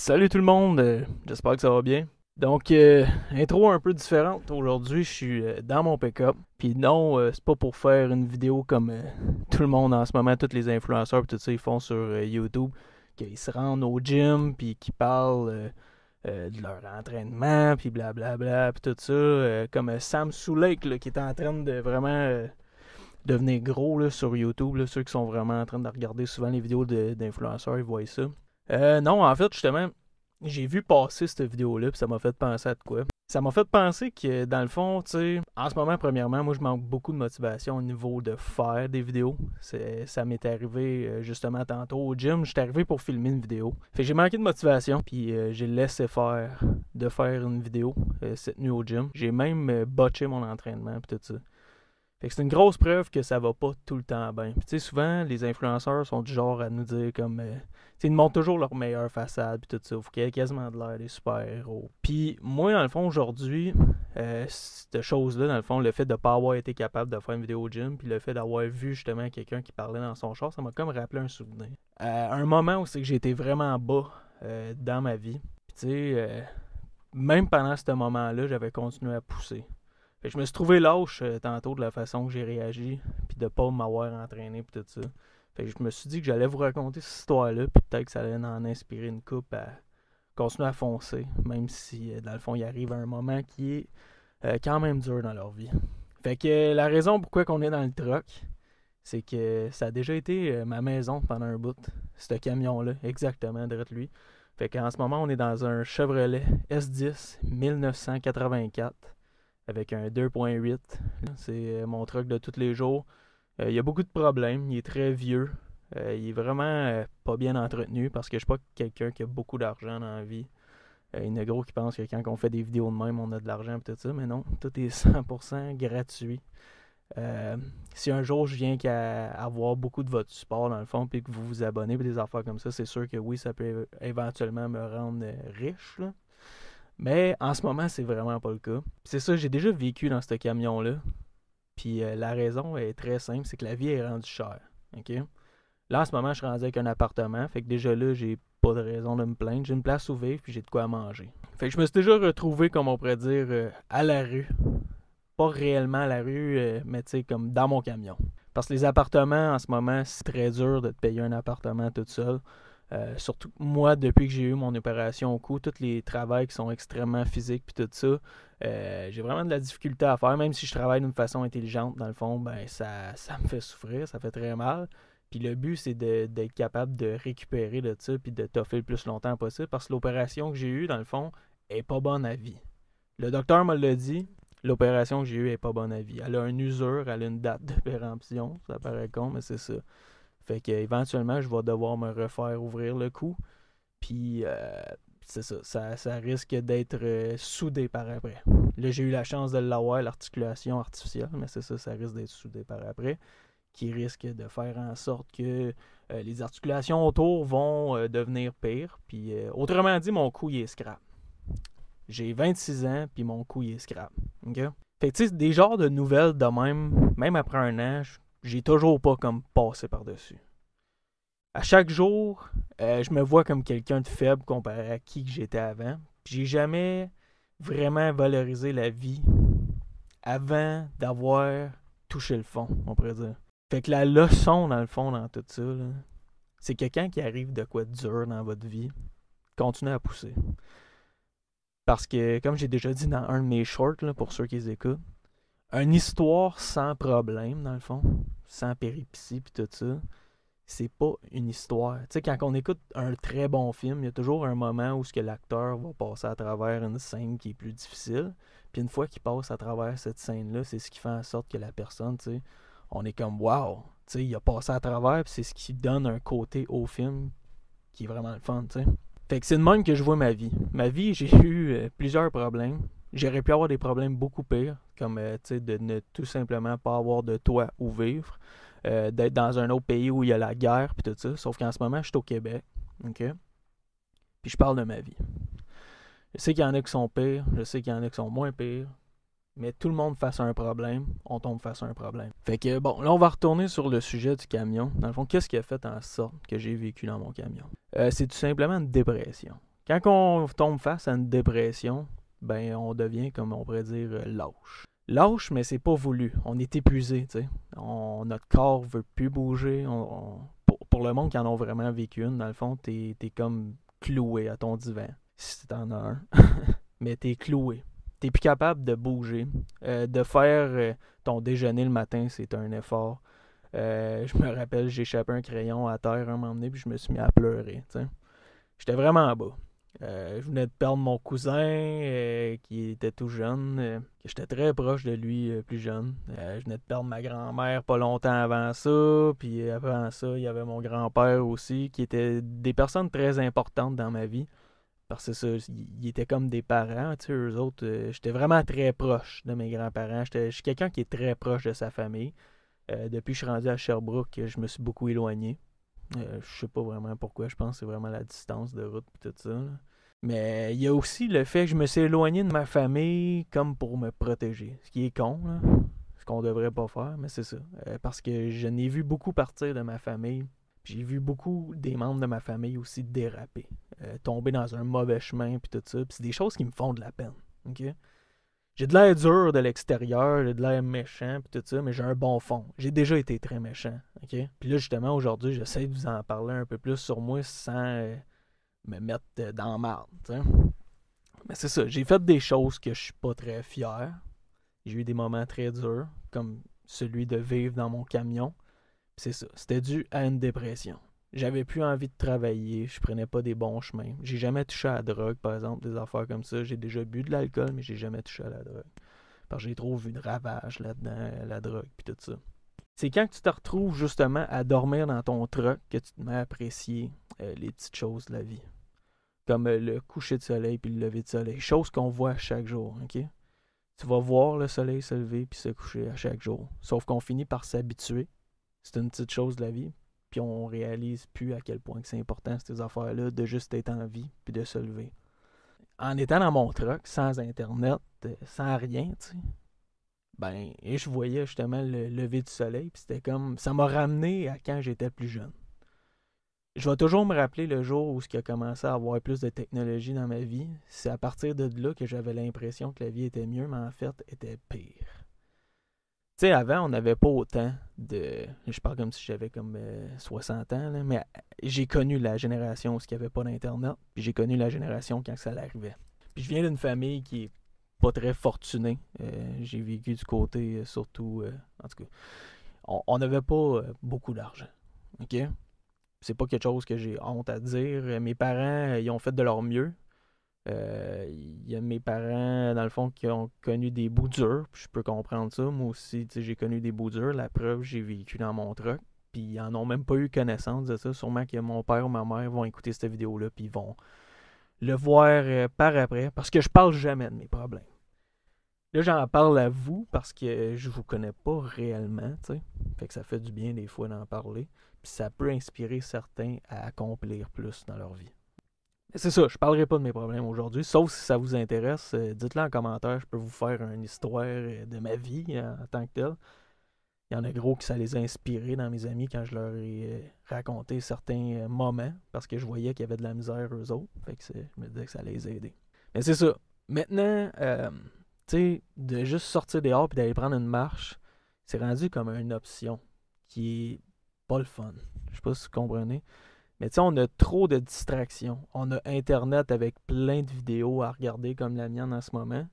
Salut tout le monde, j'espère que ça va bien. Donc, intro un peu différente. Aujourd'hui, je suis dans mon pick-up. Puis non, c'est pas pour faire une vidéo comme tout le monde en ce moment, tous les influenceurs et tout ça, ils font sur YouTube, qu'ils se rendent au gym, puis qu'ils parlent de leur entraînement, puis blablabla, puis tout ça. Comme Sam Sulek, là, qui est en train de vraiment devenir gros là, sur YouTube. Là, ceux qui sont vraiment en train de regarder souvent les vidéos d'influenceurs, ils voient ça. Non, en fait, justement, j'ai vu passer cette vidéo-là, puis ça m'a fait penser à de quoi. Ça m'a fait penser que, dans le fond, tu sais, en ce moment, premièrement, moi, je manque beaucoup de motivation au niveau de faire des vidéos. Ça m'est arrivé, justement, tantôt au gym. J'étais arrivé pour filmer une vidéo. Fait que j'ai manqué de motivation, puis j'ai laissé faire de faire une vidéo cette nuit au gym. J'ai même botché mon entraînement, puis tout ça. Fait que c'est une grosse preuve que ça va pas tout le temps bien. Puis tu sais, souvent, les influenceurs sont du genre à nous dire comme... tu sais, ils nous montrent toujours leur meilleure façade, puis tout ça. Faut qu'il y ait quasiment de l'air des super-héros. Puis moi, dans le fond, aujourd'hui, cette chose-là, dans le fond, le fait de pas avoir été capable de faire une vidéo au gym, puis le fait d'avoir vu justement quelqu'un qui parlait dans son char, ça m'a comme rappelé un souvenir. Un moment où c'est que j'ai été vraiment bas dans ma vie. Puis tu sais, même pendant ce moment-là, j'avais continué à pousser. Fait que je me suis trouvé lâche tantôt de la façon que j'ai réagi, puis de pas m'avoir entraîné, puis tout ça. Fait que je me suis dit que j'allais vous raconter cette histoire-là, puis peut-être que ça allait en inspirer une coupe à continuer à foncer, même si, dans le fond, il arrive un moment qui est quand même dur dans leur vie. Fait que la raison pourquoi on est dans le truck, c'est que ça a déjà été ma maison pendant un bout, ce camion-là, exactement, derrière lui. Fait qu'en ce moment, on est dans un Chevrolet S10 1984 avec un 2.8. C'est mon truck de tous les jours. Il y a beaucoup de problèmes. Il est très vieux. Il est vraiment pas bien entretenu parce que je suis pas quelqu'un qui a beaucoup d'argent dans la vie. Il y en a gros qui pensent que quand on fait des vidéos de même, on a de l'argent et tout ça. Mais non, tout est 100% gratuit. Si un jour je viens qu'à avoir beaucoup de votre support dans le fond, puis que vous vous abonnez et des affaires comme ça, c'est sûr que oui, ça peut éventuellement me rendre riche, là. Mais en ce moment, c'est vraiment pas le cas. C'est ça, j'ai déjà vécu dans ce camion-là. Puis la raison est très simple, c'est que la vie est rendue chère. OK? Là, en ce moment, je suis rendu avec un appartement. Fait que déjà là, j'ai pas de raison de me plaindre. J'ai une place où vivre, puis j'ai de quoi manger. Fait que je me suis déjà retrouvé, comme on pourrait dire, à la rue. Pas réellement à la rue, mais tu sais, comme dans mon camion. Parce que les appartements, en ce moment, c'est très dur de te payer un appartement tout seul. Surtout moi, depuis que j'ai eu mon opération au cou, tous les travails qui sont extrêmement physiques puis tout ça, j'ai vraiment de la difficulté à faire. Même si je travaille d'une façon intelligente, dans le fond, ben ça me fait souffrir, ça fait très mal. Puis le but, c'est d'être capable de récupérer de ça puis de toffer le plus longtemps possible parce que l'opération que j'ai eue, dans le fond, est pas bonne à vie. Le docteur me l'a dit, l'opération que j'ai eue est pas bonne à vie. Elle a une usure, elle a une date de péremption, ça paraît con, mais c'est ça. Fait que éventuellement, je vais devoir me refaire ouvrir le cou. Puis c'est ça, ça risque d'être soudé par après. Là, j'ai eu la chance de l'avoir, l'articulation artificielle, mais c'est ça, ça risque d'être soudé par après, qui risque de faire en sorte que les articulations autour vont devenir pires. Puis autrement dit, mon cou il est scrap. J'ai 26 ans, puis mon cou il est scrap. OK? Fait que tu sais, des genres de nouvelles de même après un an, j'ai toujours pas comme passé par-dessus. À chaque jour, je me vois comme quelqu'un de faible comparé à qui que j'étais avant. Puis j'ai jamais vraiment valorisé la vie avant d'avoir touché le fond, on pourrait dire. Fait que la leçon, dans le fond, dans tout ça, là, c'est que quand il arrive de quoi de dur dans votre vie, continuez à pousser. Parce que, comme j'ai déjà dit dans un de mes shorts, là, pour ceux qui les écoutent, une histoire sans problème, dans le fond, sans péripéties puis tout ça, c'est pas une histoire. Tu sais, quand on écoute un très bon film, il y a toujours un moment où ce que l'acteur va passer à travers une scène qui est plus difficile. Puis une fois qu'il passe à travers cette scène-là, c'est ce qui fait en sorte que la personne, tu sais, on est comme wow, tu sais, il a passé à travers, puis c'est ce qui donne un côté au film qui est vraiment le fun, tu sais. Fait que c'est de même que je vois ma vie. Ma vie, j'ai eu plusieurs problèmes. J'aurais pu avoir des problèmes beaucoup pires, comme tu sais, de ne tout simplement pas avoir de toit où vivre, d'être dans un autre pays où il y a la guerre, puis tout ça. Sauf qu'en ce moment, je suis au Québec, ok? Puis je parle de ma vie. Je sais qu'il y en a qui sont pires, je sais qu'il y en a qui sont moins pires, mais tout le monde face à un problème, on tombe face à un problème. Fait que bon, là on va retourner sur le sujet du camion. Dans le fond, qu'est-ce qui a fait en sorte que j'ai vécu dans mon camion? C'est tout simplement une dépression. Quand on tombe face à une dépression, ben on devient, comme on pourrait dire, lâche. Lâche, mais c'est pas voulu. On est épuisé, tu sais. Notre corps veut plus bouger. Pour le monde qui en ont vraiment vécu une, dans le fond, t'es comme cloué à ton divan. Si t'en as un. Mais t'es cloué. T'es plus capable de bouger. De faire ton déjeuner le matin, c'est un effort. Je me rappelle, j'ai échappé un crayon à terre un moment donné, puis je me suis mis à pleurer, tu sais. J'étais vraiment bas. Je venais de perdre mon cousin qui était tout jeune. J'étais très proche de lui plus jeune. Je venais de perdre ma grand-mère pas longtemps avant ça. Puis avant ça, il y avait mon grand-père aussi, qui étaient des personnes très importantes dans ma vie. Parce que ça, ils étaient comme des parents, tu sais, eux autres. J'étais vraiment très proche de mes grands-parents. Je suis quelqu'un qui est très proche de sa famille. Depuis que je suis rendu à Sherbrooke, je me suis beaucoup éloigné. Je sais pas vraiment pourquoi, je pense que c'est vraiment la distance de route et tout ça, là. Mais il y a aussi le fait que je me suis éloigné de ma famille comme pour me protéger. Ce qui est con, là. Ce qu'on devrait pas faire, mais c'est ça. Parce que je n'ai vu beaucoup partir de ma famille. J'ai vu beaucoup des membres de ma famille aussi déraper. Tomber dans un mauvais chemin puis tout ça. Puis c'est des choses qui me font de la peine. OK? J'ai de l'air dur de l'extérieur, j'ai de l'air méchant puis tout ça, mais j'ai un bon fond. J'ai déjà été très méchant, ok? Puis là, justement, aujourd'hui, j'essaie de vous en parler un peu plus sur moi sans me mettre dans la marde, tu sais. Mais c'est ça, j'ai fait des choses que je suis pas très fier. J'ai eu des moments très durs, comme celui de vivre dans mon camion. Puis c'est ça, c'était dû à une dépression. J'avais plus envie de travailler, je prenais pas des bons chemins. J'ai jamais touché à la drogue, par exemple, des affaires comme ça. J'ai déjà bu de l'alcool, mais j'ai jamais touché à la drogue. Parce que j'ai trop vu de ravages là-dedans, la drogue, puis tout ça. C'est quand tu te retrouves justement à dormir dans ton truck que tu te mets à apprécier les petites choses de la vie. Comme le coucher de soleil puis le lever de soleil. Choses qu'on voit chaque jour, ok? Tu vas voir le soleil se lever puis se coucher à chaque jour. Sauf qu'on finit par s'habituer. C'est une petite chose de la vie. Puis on réalise plus à quel point que c'est important, ces affaires-là, de juste être en vie puis de se lever. En étant dans mon truck, sans Internet, sans rien, tu sais, ben, et je voyais justement le lever du soleil, puis c'était comme, ça m'a ramené à quand j'étais plus jeune. Je vais toujours me rappeler le jour où il a commencé à avoir plus de technologie dans ma vie. C'est à partir de là que j'avais l'impression que la vie était mieux, mais en fait, était pire. Tu sais, avant, on n'avait pas autant de... Je parle comme si j'avais comme 60 ans, là, mais j'ai connu la génération où il n'y avait pas d'Internet, puis j'ai connu la génération quand ça l'arrivait. Puis je viens d'une famille qui est pas très fortunée. J'ai vécu du côté, surtout... en tout cas, on n'avait pas beaucoup d'argent. OK? C'est pas quelque chose que j'ai honte à dire. Mes parents, ils ont fait de leur mieux. Il y a mes parents, dans le fond, qui ont connu des bouts durs. Puis je peux comprendre ça. Moi aussi, j'ai connu des bouts durs. La preuve, j'ai vécu dans mon truck. Puis ils n'en ont même pas eu connaissance de ça. Sûrement que mon père ou ma mère vont écouter cette vidéo-là. Puis ils vont le voir par après. Parce que je parle jamais de mes problèmes. Là, j'en parle à vous parce que je vous connais pas réellement, tu sais. Fait que ça fait du bien des fois d'en parler. Puis ça peut inspirer certains à accomplir plus dans leur vie. Mais c'est ça, je parlerai pas de mes problèmes aujourd'hui, sauf si ça vous intéresse. Dites-le en commentaire, je peux vous faire une histoire de ma vie en tant que telle. Il y en a gros que ça les a inspirés dans mes amis quand je leur ai raconté certains moments parce que je voyais qu'il y avait de la misère eux autres. Fait que je me disais que ça les a aidés. Mais c'est ça. Maintenant, tu sais, de juste sortir dehors et d'aller prendre une marche, c'est rendu comme une option qui est pas le fun. Je sais pas si vous comprenez. Mais tu sais, on a trop de distractions. On a Internet avec plein de vidéos à regarder comme la mienne en ce moment.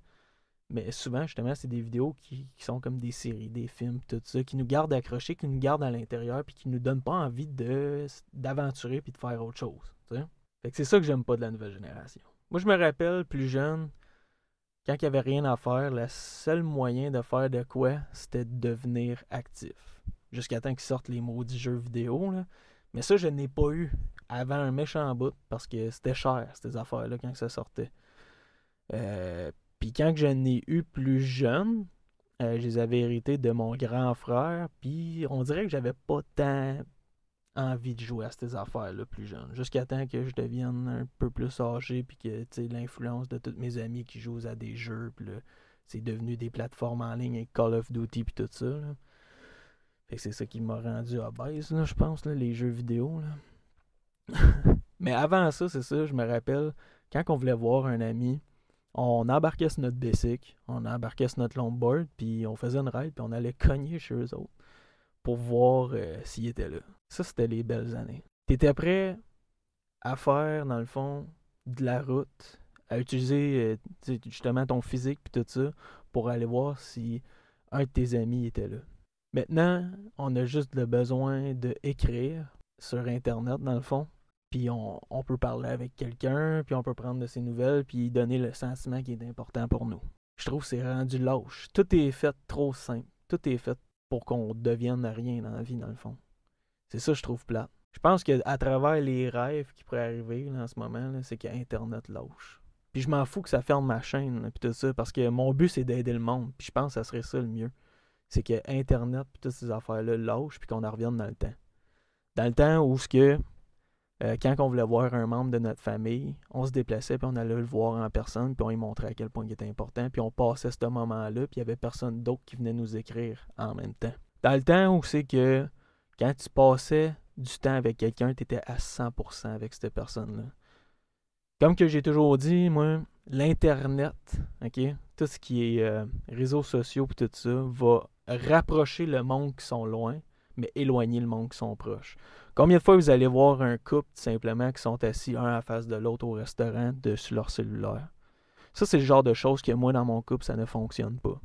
Mais souvent, justement, c'est des vidéos qui sont comme des séries, des films, tout ça, qui nous gardent accrochés, qui nous gardent à l'intérieur, puis qui nous donnent pas envie d'aventurer puis de faire autre chose. T'sais? Fait que c'est ça que j'aime pas de la nouvelle génération. Moi, je me rappelle, plus jeune, quand il n'y avait rien à faire, le seul moyen de faire de quoi, c'était de devenir actif. Jusqu'à temps qu'ils sortent les maudits jeux vidéo, là. Mais ça, je n'ai pas eu avant un méchant bout, parce que c'était cher, ces affaires-là, quand ça sortait. Puis quand que je n'ai eu plus jeune, je les avais hérités de mon grand frère, puis on dirait que j'avais pas tant envie de jouer à ces affaires-là plus jeune. Jusqu'à temps que je devienne un peu plus âgé, puis que, tu sais, l'influence de tous mes amis qui jouent à des jeux, puis là, c'est devenu des plateformes en ligne avec Call of Duty, puis tout ça, là. Fait que c'est ça qui m'a rendu obèse, là, je pense, là, les jeux vidéo, là. Mais avant ça, c'est ça, je me rappelle, Quand on voulait voir un ami, on embarquait sur notre bicycle, on embarquait sur notre longboard, puis on faisait une ride, puis on allait cogner chez eux autres pour voir s'ils étaient là. Ça, c'était les belles années. T'étais prêt à faire, dans le fond, de la route, à utiliser justement ton physique puis tout ça pour aller voir si un de tes amis était là. Maintenant, on a juste le besoin d'écrire sur Internet, dans le fond, puis on peut parler avec quelqu'un, puis on peut prendre de ses nouvelles, puis donner le sentiment qui est important pour nous. Je trouve que c'est rendu lâche. Tout est fait trop simple. Tout est fait pour qu'on devienne rien dans la vie, dans le fond. C'est ça que je trouve plate. Je pense qu'à travers les rêves qui pourraient arriver là, en ce moment, là, c'est qu'Internet lâche. Puis je m'en fous que ça ferme ma chaîne, puis tout ça, parce que mon but, c'est d'aider le monde. Puis je pense que ça serait ça le mieux. C'est que Internet, puis toutes ces affaires-là lâchent, puis qu'on en revienne dans le temps. Dans le temps où ce que, quand on voulait voir un membre de notre famille, on se déplaçait, puis on allait le voir en personne, puis on lui montrait à quel point il était important, puis on passait ce moment-là, puis il n'y avait personne d'autre qui venait nous écrire en même temps. Dans le temps où c'est que, quand tu passais du temps avec quelqu'un, tu étais à 100% avec cette personne-là. Comme que j'ai toujours dit, moi, l'Internet, ok, tout ce qui est réseaux sociaux et tout ça, va rapprocher le monde qui sont loin, mais éloigner le monde qui sont proches. Combien de fois vous allez voir un couple, tout simplement, qui sont assis un à face de l'autre au restaurant, sur leur cellulaire? Ça, c'est le genre de choses que moi, dans mon couple, ça ne fonctionne pas.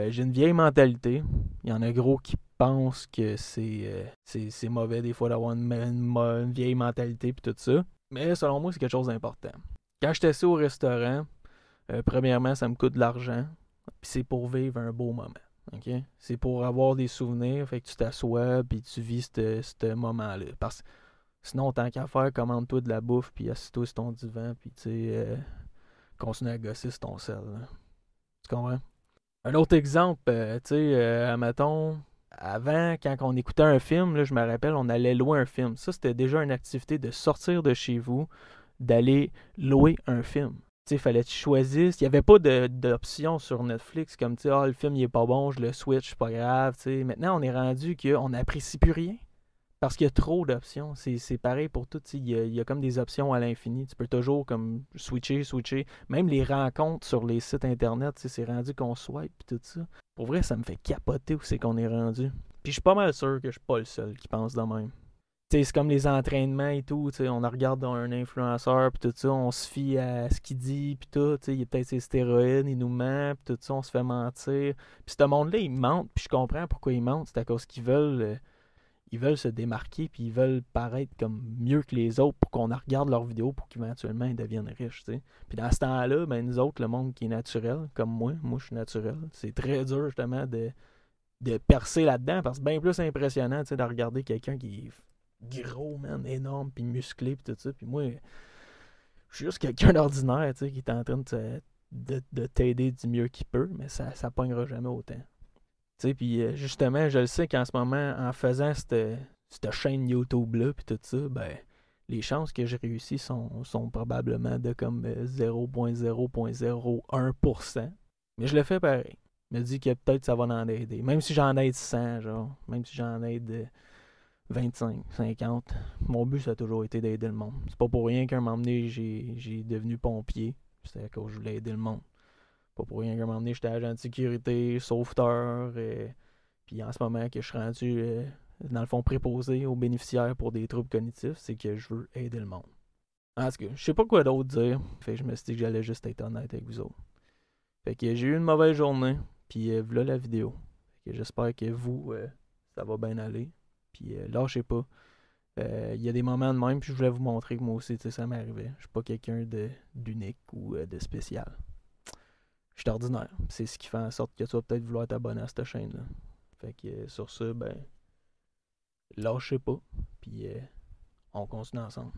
J'ai une vieille mentalité. Il y en a gros qui pensent que c'est mauvais des fois d'avoir une vieille mentalité et tout ça. Mais selon moi, c'est quelque chose d'important. Quand je suis assis au restaurant, premièrement, ça me coûte de l'argent. Puis c'est pour vivre un beau moment. Okay? C'est pour avoir des souvenirs. Fait que tu t'assois puis tu vis ce moment-là. Parce que sinon, tant qu'à faire, commande-toi de la bouffe puis assis-toi sur ton divan puis tu sais, continue à gosser sur ton sel. Là. Tu comprends? Un autre exemple, tu sais, admettons, avant, quand on écoutait un film, là, je me rappelle, on allait louer un film. Ça, c'était déjà une activité de sortir de chez vous, d'aller louer un film. Tu sais, il fallait que tu choisisses. Il n'y avait pas d'option sur Netflix comme, tu sais, le film, il est pas bon, je le switch, c'est pas grave, tu sais. Maintenant, on est rendu qu'on n'apprécie plus rien. Parce qu'il y a trop d'options. C'est pareil pour tout. Il y a comme des options à l'infini. Tu peux toujours comme switcher. Même les rencontres sur les sites internet, c'est rendu qu'on swipe et tout ça. Pour vrai, ça me fait capoter où c'est qu'on est rendu. Puis je suis pas mal sûr que je suis pas le seul qui pense de même. C'est comme les entraînements et tout. On regarde un influenceur puis tout ça. On se fie à ce qu'il dit puis tout. Il y a peut-être ses stéroïdes, il nous ment puis tout ça. On se fait mentir. Puis ce monde-là, il mente. Puis je comprends pourquoi ils mentent. C'est à cause qu'ils veulent... Ils veulent se démarquer puis ils veulent paraître comme mieux que les autres pour qu'on regarde leurs vidéos pour qu'éventuellement ils deviennent riches. T'sais. Puis dans ce temps-là, ben nous autres, le monde qui est naturel, comme moi je suis naturel, c'est très dur justement de percer là-dedans parce que c'est bien plus impressionnant de regarder quelqu'un qui est gros, man, énorme, puis musclé, puis tout ça. Puis moi, je suis juste quelqu'un d'ordinaire qui est en train de t'aider du mieux qu'il peut, mais ça pognera jamais autant. Puis justement, je le sais qu'en ce moment, en faisant cette chaîne YouTube-là, puis tout ça, ben, les chances que je réussisse sont probablement de comme 0.0.01%. Mais je le fais pareil. Je me dis que peut-être ça va en aider. Même si j'en aide 100, genre, même si j'en aide 25, 50, mon but, ça a toujours été d'aider le monde. C'est pas pour rien qu'à un moment donné, j'ai devenu pompier. C'est à cause que je voulais aider le monde. Pas pour rien qu'à un moment donné, j'étais agent de sécurité, sauveteur, puis en ce moment que je suis rendu, dans le fond, préposé aux bénéficiaires pour des troubles cognitifs, c'est que je veux aider le monde. En tout cas, je sais pas quoi d'autre dire, fait que je me suis dit que j'allais juste être honnête avec vous autres. Fait que j'ai eu une mauvaise journée, puis voilà la vidéo. Fait que j'espère que vous, ça va bien aller, puis lâchez pas. Il y a des moments de même, puis je voulais vous montrer que moi aussi, ça m'arrivait. Je suis pas quelqu'un d'unique ou de spécial. Je suis ordinaire. C'est ce qui fait en sorte que tu vas peut-être vouloir t'abonner à cette chaîne-là. Fait que sur ça, ben, lâchez pas. Puis on continue ensemble.